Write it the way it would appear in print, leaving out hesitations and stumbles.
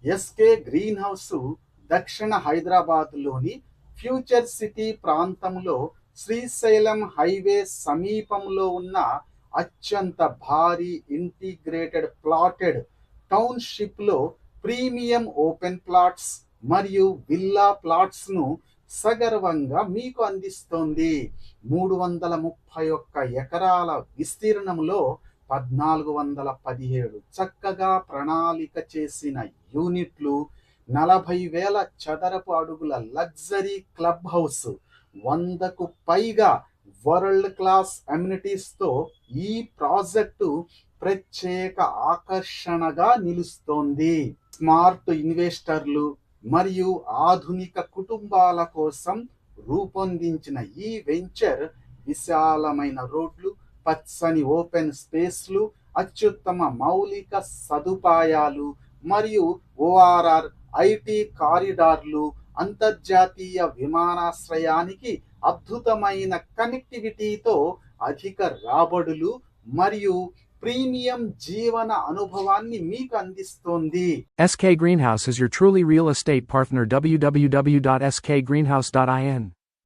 SK green house దక్షిణ హైదరాబాద్లోని future city ప్రాంతంలో శ్రీశైలం హైవే సమీపంలో ఉన్న అత్యంత భారీ ఇంటిగ్రేటెడ్ ప్లాటెడ్ టౌన్షిప్లో ప్రీమియం ఓపెన్ ప్లాట్స్ మరియు విల్లా ప్లాట్స్ను సగర్వంగా మీకు అందిస్తోంది. 331 ఎకరాల విస్తీర్ణంలో 1417 చక్కగా ప్రణాళిక చేసిన యూనిట్లు, 40,000 చదరపు అడుగుల లగ్జరీ క్లబ్ హౌస్, 100కు పైగా వరల్డ్ క్లాస్ అమ్యూనిటీస్తో ఈ ప్రాజెక్టు ప్రత్యేక ఆకర్షణగా నిలుస్తోంది. స్మార్ట్ ఇన్వెస్టర్లు మరియు ఆధునిక కుటుంబాల కోసం రూపొందించిన ఈ వెంచర్ విశాలమైన రోడ్లు, పచ్చని ఓపెన్ స్పేస్లు, అత్యుత్తమ మౌలిక సదుపాయాలు మరియు ఓఆర్ఆర్ ఐటీ కారిడార్లు, అంతర్జాతీయ విమానాశ్రయానికి అద్భుతమైన కనెక్టివిటీతో అధిక రాబడులు మరియు ప్రీమియం జీవన అనుభవాన్ని మీకు అందిస్తోంది. SK Greenhouse is your truly real estate partner. www.skgreenhouse.in